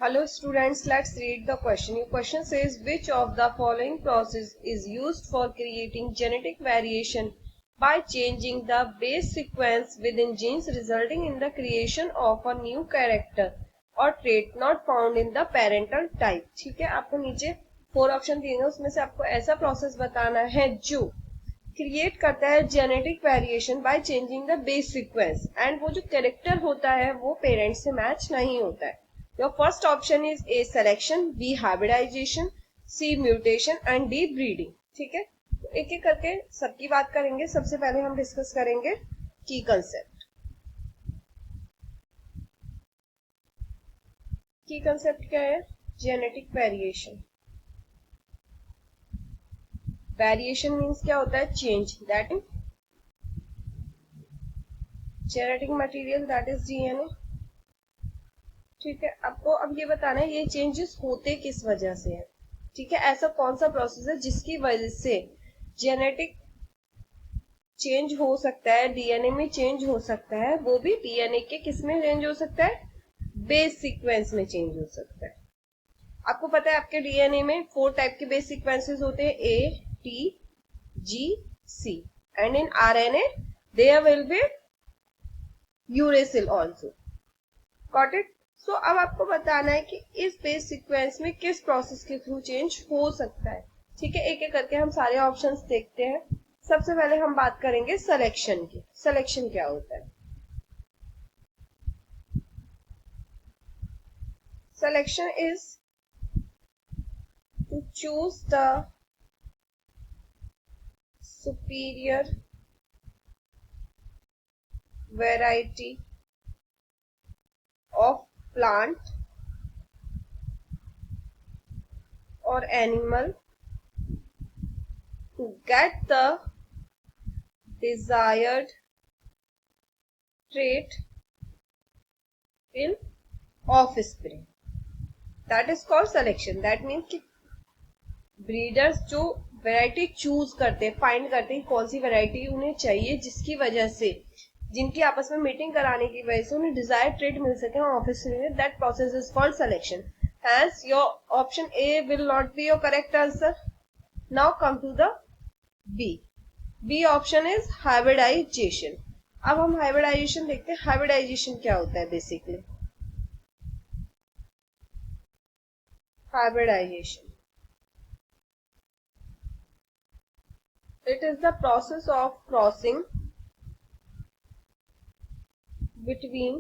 Hello students, let's read the question. Your question says, which of the following process is used for creating genetic variation by changing the base sequence within genes resulting in the creation of a new character or trait not found in the parental type. ठीक है, आपको नीचे 4 option दिए हैं, उसमें से आपको ऐसा प्रोसेस बताना है जो क्रिएट करता है genetic variation by changing the base sequence and वो जो कैरेक्टर होता है वो पेरेंट्स से मैच नहीं होता है. Your first option is A selection, B hybridization, C mutation and D breeding. ठीक है, तो एक एक करके सबकी बात करेंगे. सबसे पहले हम डिस्कस करेंगे की कंसेप्ट. की कंसेप्ट क्या है? Genetic variation. वेरिएशन मीन्स क्या होता है? Change. That is genetic material, that is DNA. ठीक है, आपको अब ये बताना है ये चेंजेस होते किस वजह से है. ठीक है, ऐसा कौन सा प्रोसेस है जिसकी वजह से जेनेटिक चेंज हो सकता है, डीएनए में चेंज हो सकता है, वो भी डीएनए के किस में चेंज हो सकता है? बेस सीक्वेंस में चेंज हो सकता है. आपको पता है आपके डीएनए में 4 टाइप के बेस सीक्वेंसेस होते हैं, A, T, G, C, and in RNA there will be uracil also. Got it? So अब आपको बताना है कि इस बेस सीक्वेंस में किस प्रोसेस के थ्रू चेंज हो सकता है. ठीक है, एक एक करके हम सारे ऑप्शंस देखते हैं. सबसे पहले हम बात करेंगे सिलेक्शन की. सिलेक्शन क्या होता है? Selection is to choose the superior variety of plant or animal to get the desired trait in offspring. That is called selection. That means कि ब्रीडर्स जो वैरायटी चूज करते हैं, फाइंड करते हैं कौन सी वैरायटी उन्हें चाहिए जिसकी वजह से, जिनकी आपस में मीटिंग कराने की वजह से उन्हें डिजायर्ड ट्रेट मिल सके ऑफिसली में. That process is called selection. Hence your option A will not be your correct answer. Now come to the B. B option is hybridization. अब हम हाइब्रिडाइजेशन देखते हैं. हाइब्रिडाइजेशन क्या होता है basically? Hybridization, it is the process of crossing between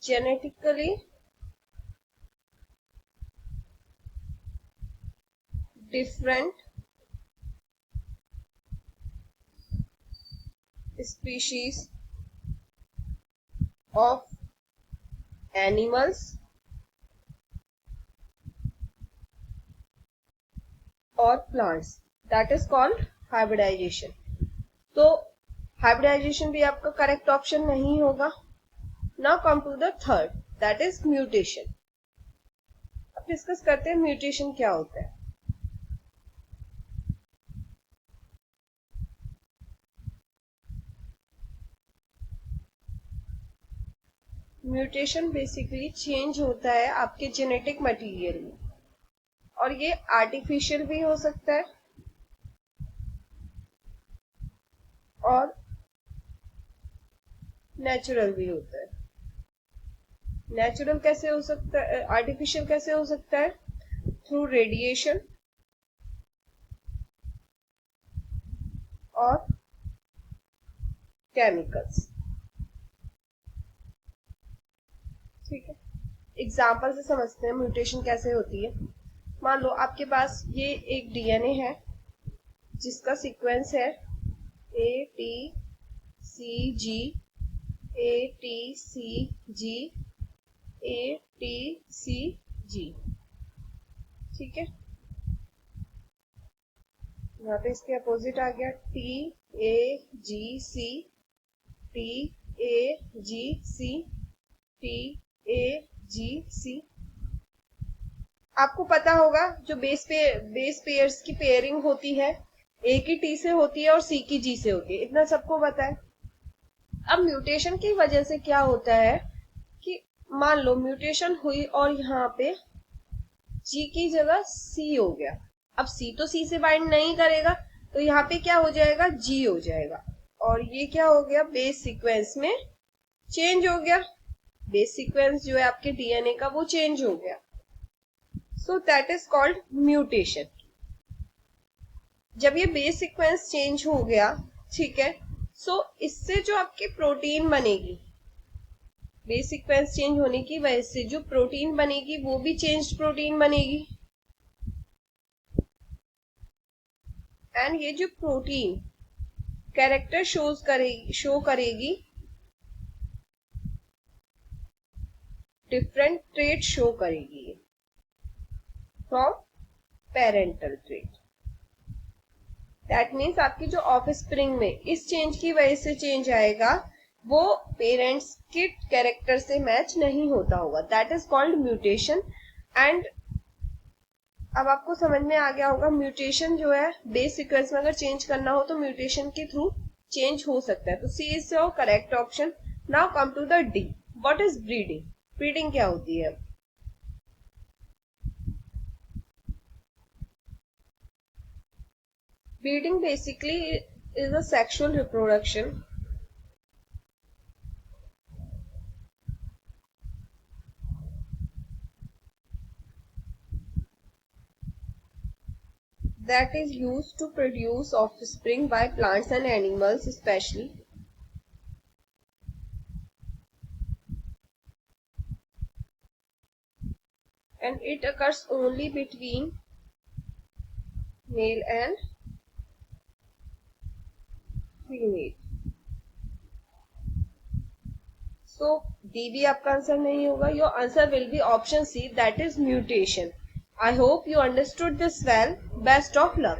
genetically different species of animals or plants. That is called hybridization. तो hybridization भी आपका करेक्ट ऑप्शन नहीं होगा. Now come to the third, that is mutation. अब discuss करते हैं mutation क्या होता है. म्यूटेशन बेसिकली चेंज होता है आपके जेनेटिक मटेरियल में, और ये आर्टिफिशियल भी हो सकता है और नेचुरल भी होता है. नेचुरल कैसे हो सकता है? आर्टिफिशियल कैसे हो सकता है? थ्रू रेडिएशन और केमिकल्स. ठीक है, एग्जाम्पल से समझते हैं म्यूटेशन कैसे होती है. मान लो आपके पास ये एक डीएनए है जिसका सीक्वेंस है A T C G, A T C G, A T C G. ठीक है, यहाँ पे इसके अपोजिट आ गया T A G C, T A G C, T A G C. आपको पता होगा जो बेस पेयर्स की पेयरिंग होती है ए की टी से होती है और सी की जी से होती है, इतना सबको पता है. अब म्यूटेशन की वजह से क्या होता है कि मान लो म्यूटेशन हुई और यहाँ पे जी की जगह सी हो गया। अब सी तो सी से बाइंड नहीं करेगा, तो यहाँ पे क्या हो जाएगा, जी हो जाएगा। और ये क्या हो गया, बेस सीक्वेंस में चेंज हो गया। बेस सीक्वेंस जो है आपके डीएनए का वो चेंज हो गया। So that is called mutation. जब ये बेस सीक्वेंस चेंज हो गया, ठीक है, सो इससे जो आपकी प्रोटीन बनेगी, बेस सीक्वेंस चेंज होने की वजह से जो प्रोटीन बनेगी वो भी चेंज्ड प्रोटीन बनेगी। एंड ये जो प्रोटीन कैरेक्टर शो करेगी, डिफरेंट ट्रेट शो करेगी from parental trait. That means आपकी जो ऑफ स्प्रिंग में इस चेंज की वजह से चेंज आएगा, वो पेरेंट्स के कैरेक्टर से मैच नहीं होता होगा। That is called mutation. And अब आपको समझ में आ गया होगा, म्यूटेशन जो है बेस सीक्वेंस में अगर चेंज करना हो तो म्यूटेशन के थ्रू चेंज हो सकता है। तो C is your correct option. Now come to the D. What is breeding? Breeding क्या होती है? Breeding basically is a sexual reproduction that is used to produce offspring by plants and animals especially. And it occurs only between male and female. So D भी आपका answer नहीं होगा. Your answer will be option C, that is mutation. I hope you understood this well. Best of luck.